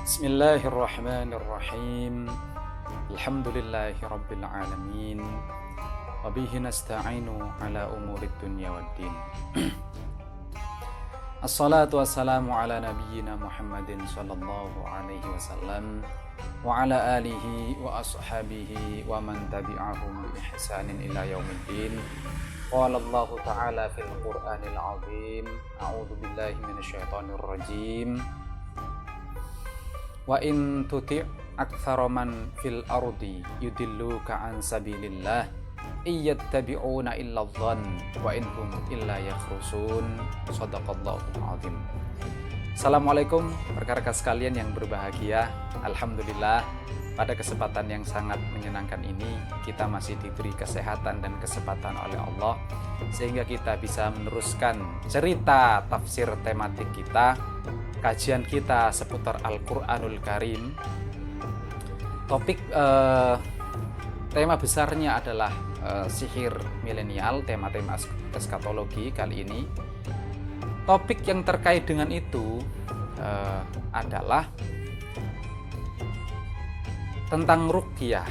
Bismillahirrahmanirrahim. Alhamdulillahi rabbil alamin. Wa bihi nasta'inu ala umurid dunya waddin. Assalatu wassalamu ala nabiyyina Muhammadin sallallahu alaihi wasallam wa ala alihi wa ashabihi wa man tabi'ahum bi ihsanin ila yaumiddin. Qala Allah ta'ala fil Qur'anil azim. A'udzu billahi minasyaitonir rajim. Wa in tuti' aktsara man fil ardi yudilluka an sabilillah iyattabi'una illa dhann wa in hum illa yakhrusun. Shadaqallahul azim. Assalamualaikum rekan-rekan sekalian yang berbahagia. Alhamdulillah pada kesempatan yang sangat menyenangkan ini kita masih diberi kesehatan dan kesempatan oleh Allah sehingga kita bisa meneruskan cerita tafsir tematik kita, kajian kita seputar Al-Quranul Karim. Topik tema besarnya adalah sihir milenial, tema-tema eskatologi kali ini. Topik yang terkait dengan itu adalah tentang ruqyah.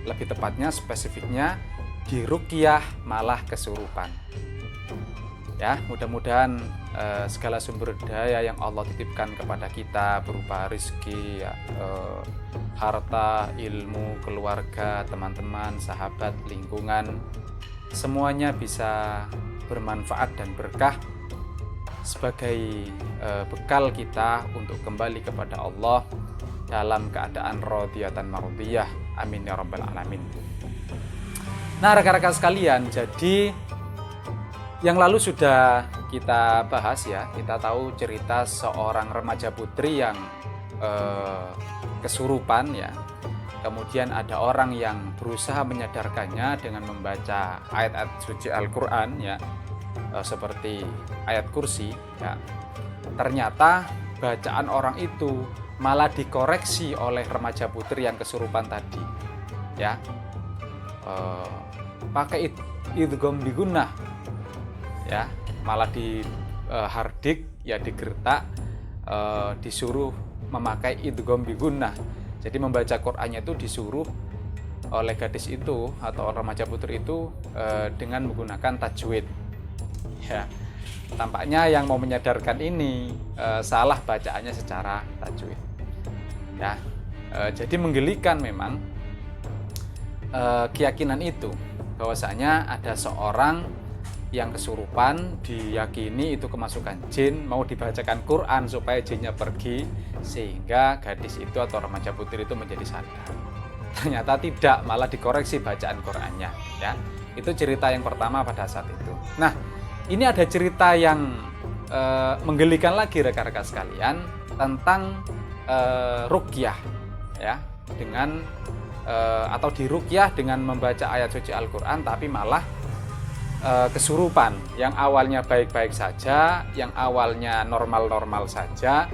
Lebih tepatnya spesifiknya di ruqyah malah kesurupan. Ya, mudah-mudahan segala sumber daya yang Allah titipkan kepada kita berupa rezeki, harta, ilmu, keluarga, teman-teman, sahabat, lingkungan, semuanya bisa bermanfaat dan berkah sebagai bekal kita untuk kembali kepada Allah dalam keadaan radiyatan mardiyah. Amin ya rabbal alamin. Nah, rekan-rekan sekalian, jadi yang lalu sudah kita bahas ya, kita tahu cerita seorang remaja putri yang kesurupan ya. Kemudian ada orang yang berusaha menyadarkannya dengan membaca ayat-ayat suci Al-Quran ya, seperti ayat kursi ya. Ternyata bacaan orang itu malah dikoreksi oleh remaja putri yang kesurupan tadi ya. Pakai idgham bigunnah ya, malah di hardik ya, digertak, disuruh memakai idgham bigunnah. Jadi membaca Qur'annya itu disuruh oleh gadis itu atau remaja putri itu dengan menggunakan tajwid ya. Tampaknya yang mau menyadarkan ini salah bacaannya secara tajwid ya. Jadi menggelikan memang keyakinan itu, bahwasanya ada seorang yang kesurupan, diyakini itu kemasukan jin, mau dibacakan Quran supaya jinnya pergi sehingga gadis itu atau remaja putri itu menjadi sadar. Ternyata tidak, malah dikoreksi bacaan Qurannya ya. Itu cerita yang pertama pada saat itu. Nah, ini ada cerita yang menggelikan lagi rekan-rekan sekalian tentang ruqyah ya, dengan atau diruqyah dengan membaca ayat suci Al-Quran tapi malah kesurupan. Yang awalnya baik-baik saja, yang awalnya normal-normal saja,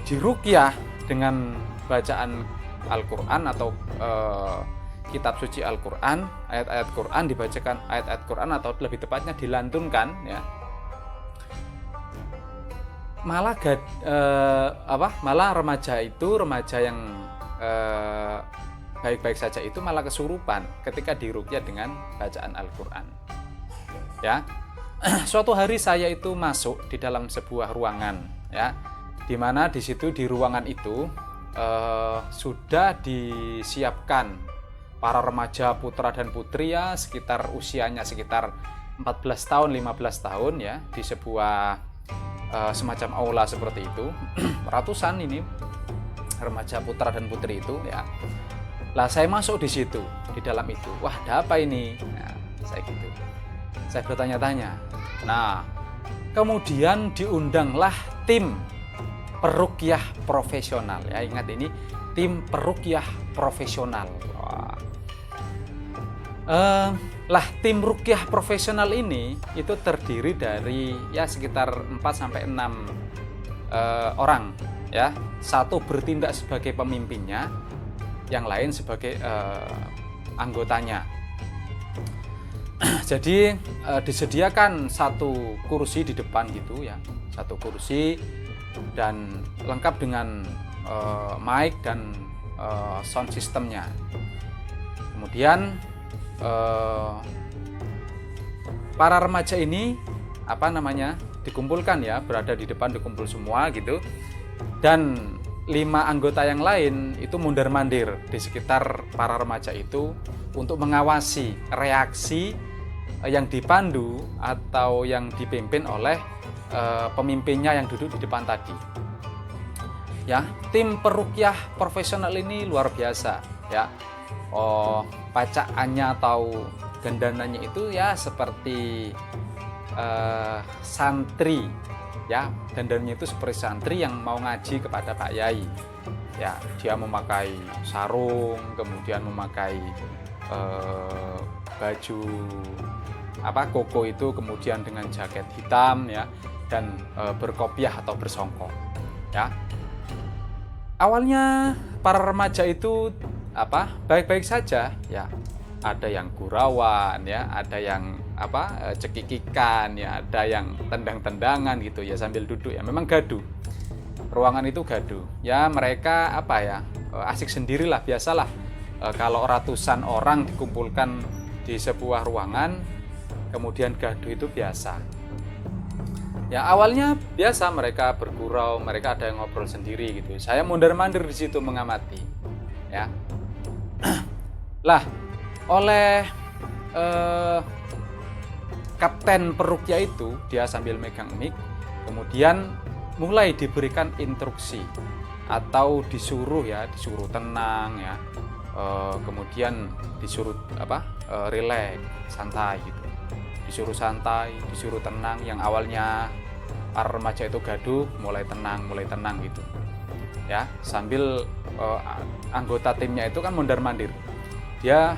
diruqyah dengan bacaan Al-Quran atau kitab suci Al-Quran, ayat-ayat Quran, dibacakan ayat-ayat Quran atau lebih tepatnya dilantunkan ya. Malah malah remaja yang baik-baik saja itu malah kesurupan ketika diruqyah dengan bacaan Al-Quran ya. Suatu hari saya itu masuk di dalam sebuah ruangan ya, di mana di situ di ruangan itu sudah disiapkan para remaja putra dan putri ya, sekitar usianya sekitar 14 tahun 15 tahun ya, di sebuah semacam aula seperti itu. Ratusan ini remaja putra dan putri itu ya. Lah saya masuk di situ, di dalam itu. Wah, ada apa ini? Nah, saya bertanya-tanya. Nah, kemudian diundanglah tim peruqyah profesional ya. Ingat, ini tim peruqyah profesional. Wah. Tim ruqyah profesional ini itu terdiri dari ya sekitar 4-6 orang ya. Satu bertindak sebagai pemimpinnya, yang lain sebagai anggotanya. Jadi disediakan satu kursi di depan gitu ya, satu kursi dan lengkap dengan mic dan sound systemnya. Kemudian para remaja ini dikumpulkan ya, berada di depan, dikumpul semua gitu, dan 5 anggota yang lain itu mondar-mandir di sekitar para remaja itu untuk mengawasi reaksi yang dipandu atau yang dipimpin oleh pemimpinnya yang duduk di depan tadi. Ya, tim peruqyah profesional ini luar biasa ya. Bacaannya atau gandanannya itu ya seperti santri ya, dandannya itu seperti santri yang mau ngaji kepada Pak Yai ya. Dia memakai sarung, kemudian memakai baju koko itu, kemudian dengan jaket hitam ya, dan berkopiah atau bersongkok ya. Awalnya para remaja itu baik-baik saja ya. Ada yang gurauan ya, ada yang cekikikan ya, ada yang tendang-tendangan gitu ya sambil duduk ya. Memang gaduh. Ruangan itu gaduh. Ya mereka asik sendirilah, biasalah. Kalau ratusan orang dikumpulkan di sebuah ruangan kemudian gaduh itu biasa. Ya awalnya biasa, mereka bergurau, mereka ada yang ngobrol sendiri gitu. Saya mondar-mandir di situ mengamati ya. Lah, oleh kapten peruqyah itu, dia sambil megang mic, kemudian mulai diberikan instruksi atau disuruh tenang ya, kemudian disuruh relax, santai gitu, disuruh santai, disuruh tenang. Yang awalnya para remaja itu gaduh, mulai tenang gitu ya, sambil anggota timnya itu kan mondar-mandir. Dia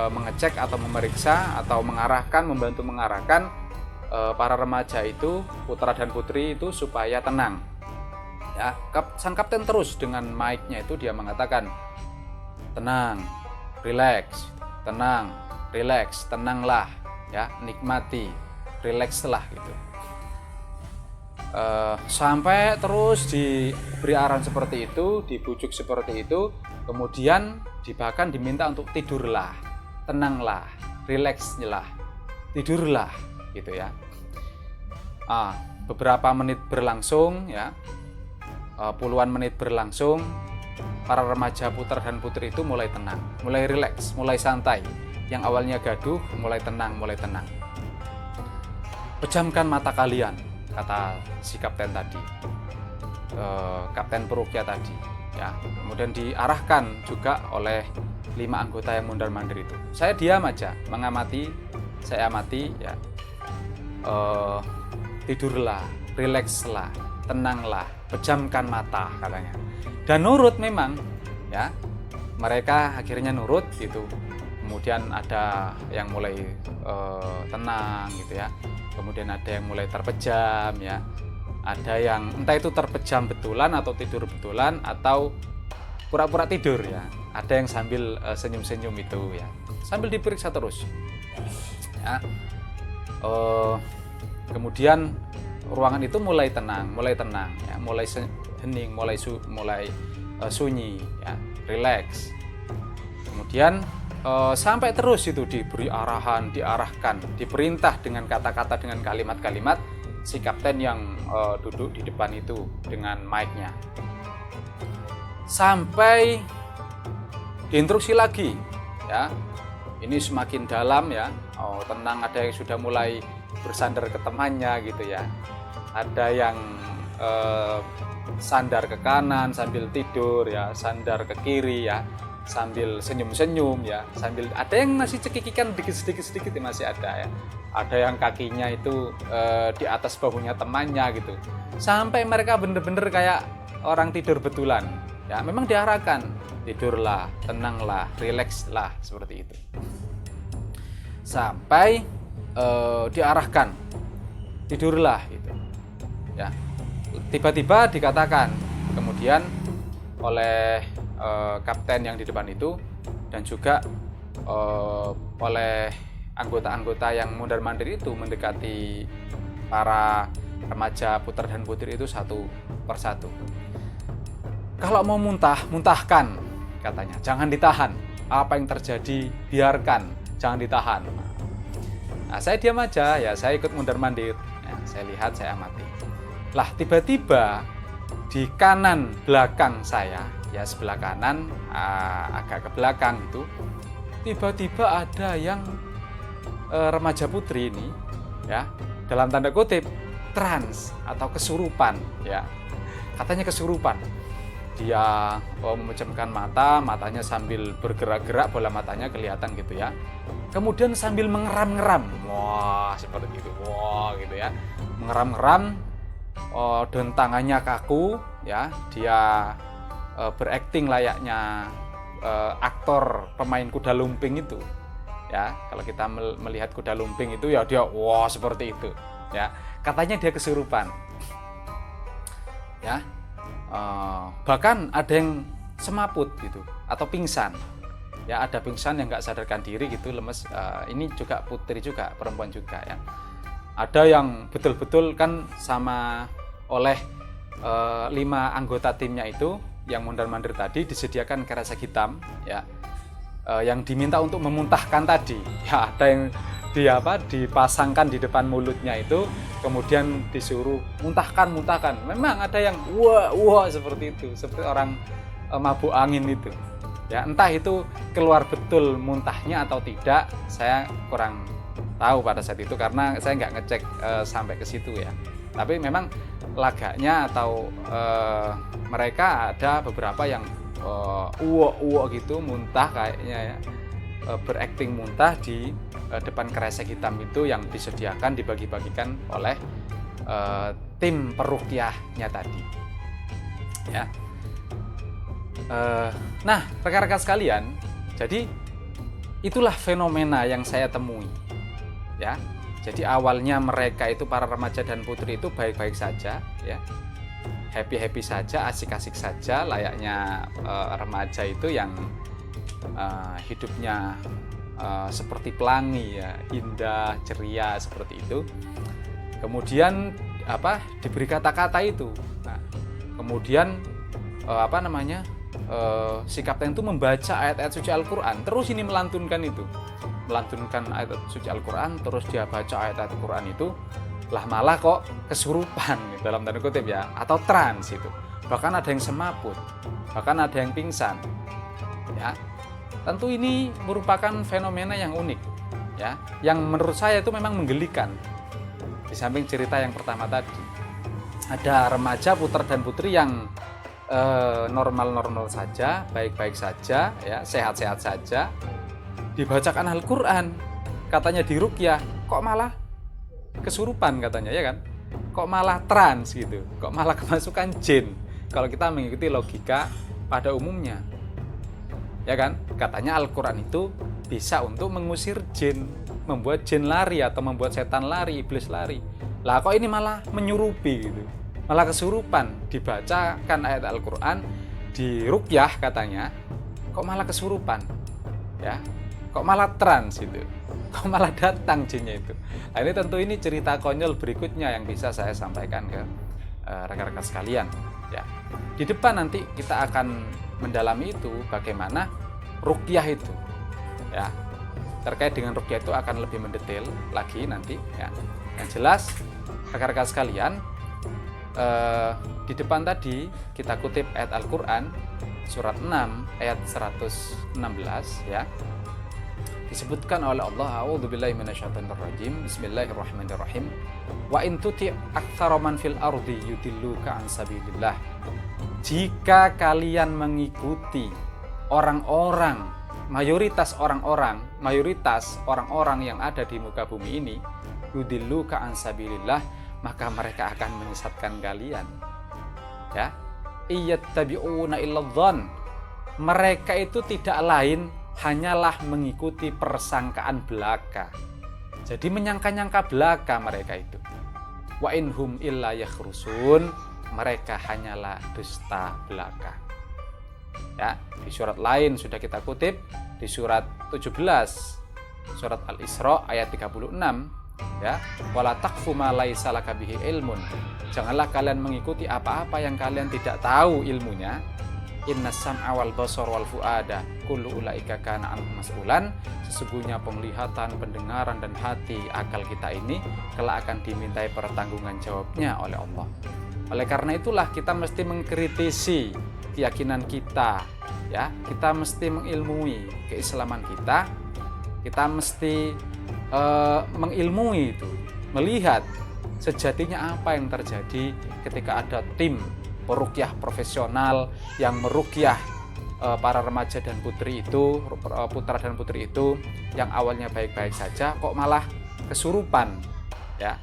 mengecek atau memeriksa atau membantu mengarahkan para remaja itu, putra dan putri itu supaya tenang ya. Sang kapten terus dengan mic-nya itu dia mengatakan, tenang, relax, tenanglah ya, nikmati, relaxlah gitu. Sampai terus diberi arahan seperti itu, dibujuk seperti itu, kemudian bahkan diminta untuk tidurlah, tenanglah, relaxlah, tidurlah gitu ya. Beberapa menit berlangsung ya, puluhan menit berlangsung, para remaja putra dan putri itu mulai tenang, mulai rileks, mulai santai. Yang awalnya gaduh mulai tenang. Pejamkan mata kalian, kata si kapten tadi, kapten peruqyah tadi ya. Kemudian diarahkan juga oleh 5 anggota yang mondar-mandir itu. Saya diam aja mengamati, saya amati ya. Tidurlah, rilekslah, tenanglah, pejamkan mata katanya. Dan nurut memang ya, mereka akhirnya nurut gitu. Kemudian ada yang mulai tenang gitu ya, kemudian ada yang mulai terpejam ya, ada yang entah itu terpejam betulan atau tidur betulan atau pura-pura tidur ya, ada yang sambil senyum-senyum itu ya, sambil diperiksa terus ya. Kemudian ruangan itu mulai tenang ya, mulai hening, mulai sunyi ya, relax. Kemudian sampai terus itu diberi arahan, diarahkan, diperintah dengan kata-kata, dengan kalimat-kalimat si kapten yang duduk di depan itu dengan mic-nya. Sampai diinstruksi lagi ya. Ini semakin dalam ya. Tenang, ada yang sudah mulai bersandar ke temannya gitu ya. Ada yang sandar ke kanan sambil tidur ya, sandar ke kiri ya, sambil senyum-senyum ya, sambil ada yang masih cekikikan sedikit ya, masih ada ya. Ada yang kakinya itu di atas bahunya temannya gitu. Sampai mereka bener-bener kayak orang tidur betulan. Ya, memang diarahkan, tidurlah, tenanglah, rilekslah, seperti itu. Sampai diarahkan, tidurlah gitu. Ya. Tiba-tiba dikatakan kemudian oleh kapten yang di depan itu dan juga oleh anggota-anggota yang mondar-mandir itu mendekati para remaja putra dan putri itu satu persatu. Kalau mau muntah, muntahkan katanya, jangan ditahan. Apa yang terjadi biarkan, jangan ditahan. Nah, saya diam aja, ya saya ikut mundar-mandir. Ya, saya lihat, saya amati. Lah tiba-tiba di kanan belakang saya, ya sebelah kanan agak ke belakang itu, tiba-tiba ada yang remaja putri ini, ya dalam tanda kutip trans atau kesurupan, ya katanya kesurupan. Dia memejamkan matanya sambil bergerak-gerak, bola matanya kelihatan gitu ya. Kemudian sambil mengeram-ngeram, wah seperti itu, wah gitu ya, mengeram-ngeram, dan tangannya kaku, ya dia berakting layaknya aktor pemain kuda lumping itu, ya kalau kita melihat kuda lumping itu ya dia wah seperti itu, ya katanya dia kesurupan, ya. Bahkan ada yang semaput gitu atau pingsan, ya ada pingsan yang nggak sadarkan diri gitu, lemes. Ini juga putri juga, perempuan juga ya. Ada yang betul-betul kan sama oleh 5 anggota timnya itu yang mondar-mandir tadi disediakan kresek hitam, ya yang diminta untuk memuntahkan tadi, ya ada yang dipasangkan di depan mulutnya itu, kemudian disuruh muntahkan. Memang ada yang wah seperti itu, seperti orang mabuk angin itu, ya entah itu keluar betul muntahnya atau tidak, saya kurang tahu pada saat itu karena saya nggak ngecek sampai ke situ ya. Tapi memang lagaknya atau mereka ada beberapa yang gitu muntah kayaknya ya, berakting muntah di depan kresek hitam itu yang disediakan, dibagi-bagikan oleh tim peruqyahnya tadi, ya. Nah rekan-rekan sekalian, jadi itulah fenomena yang saya temui, ya. Jadi awalnya mereka itu, para remaja dan putri itu baik-baik saja, ya, happy-happy saja, asik-asik saja, layaknya remaja itu yang hidupnya seperti pelangi, ya, indah, ceria seperti itu. Kemudian diberi kata-kata itu. Nah, kemudian sikapnya itu membaca ayat-ayat suci Al-Quran, terus ini melantunkan ayat suci Al-Quran, terus dia baca ayat-ayat Al-Quran itu, lah malah kok kesurupan dalam tanda kutip ya, atau trans itu. Bahkan ada yang semaput, bahkan ada yang pingsan, ya. Tentu ini merupakan fenomena yang unik, ya, yang menurut saya itu memang menggelikan. Di samping cerita yang pertama tadi, ada remaja putra dan putri yang normal-normal saja, baik-baik saja, ya, sehat-sehat saja, dibacakan Al-Quran, katanya diruqyah, kok malah kesurupan katanya, ya kan? Kok malah trans gitu, kok malah kemasukan jin. Kalau kita mengikuti logika pada umumnya, ya kan? Katanya Al-Quran itu bisa untuk mengusir jin, membuat jin lari atau membuat setan lari, iblis lari. Lah kok ini malah menyurupi gitu, malah kesurupan, dibacakan ayat Al-Quran, diruqyah katanya, kok malah kesurupan, ya, kok malah trans itu, kok malah datang jinnya itu. Nah ini tentu ini cerita konyol berikutnya yang bisa saya sampaikan ke rekan-rekan sekalian, ya. Di depan nanti kita akan mendalami itu, bagaimana ruqyah itu, ya. Terkait dengan ruqyah itu akan lebih mendetail lagi nanti, ya. Yang jelas rekan-rekan sekalian, di depan tadi kita kutip ayat Al-Quran surat 6 ayat 116, ya. Disebutkan oleh Allah, a'udzubillahi minasyaitonirrajim, bismillahirrahmanirrahim, wa in tuti' aktsara man fil ardi yudilluka an sabilillah. Jika kalian mengikuti mayoritas orang-orang yang ada di muka bumi ini, yudilluka an sabilillah, maka mereka akan menyesatkan kalian, ya. Iyattabi'una illadh-dhann, mereka itu tidak lain hanyalah mengikuti persangkaan belaka. Jadi menyangka-nyangka belaka mereka itu. Wa inhum illa yakhrusun, mereka hanyalah dusta belaka. Ya, di surat lain sudah kita kutip, di surat 17, surat Al-Isra ayat 36, ya. Wala taqfu ma laisa laka bihi ilmun. Janganlah kalian mengikuti apa-apa yang kalian tidak tahu ilmunya, Inna sam'a wal basar wal fuada kullu ulaika kana anhu mas'ulan. Sesungguhnya penglihatan, pendengaran dan hati, akal kita ini kelak akan dimintai pertanggungan jawabnya oleh Allah. Oleh karena itulah kita mesti mengkritisi keyakinan kita, ya. Kita mesti mengilmui keislaman kita. Kita mesti mengilmui itu, melihat sejatinya apa yang terjadi ketika ada tim peruqyah profesional yang meruqyah para remaja dan putri itu, putra dan putri itu yang awalnya baik-baik saja kok malah kesurupan, ya.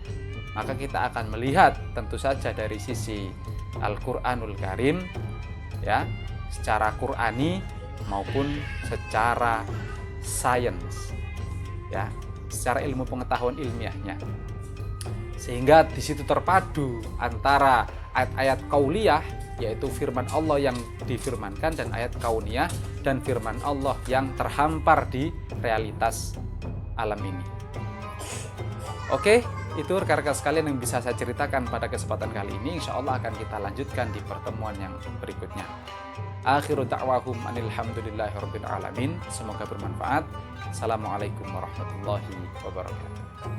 Maka kita akan melihat tentu saja dari sisi Al-Qur'anul Karim, ya, secara Qur'ani maupun secara sains, ya, secara ilmu pengetahuan ilmiahnya. Sehingga di situ terpadu antara ayat-ayat qauliyah, yaitu firman Allah yang difirmankan, dan ayat kauniyah dan firman Allah yang terhampar di realitas alam ini. Oke, itu rekan-rekan sekalian yang bisa saya ceritakan pada kesempatan kali ini. Insya Allah akan kita lanjutkan di pertemuan yang berikutnya. Akhiru da'wahum anilhamdulillahirabbil alamin. Semoga bermanfaat. Assalamualaikum warahmatullahi wabarakatuh.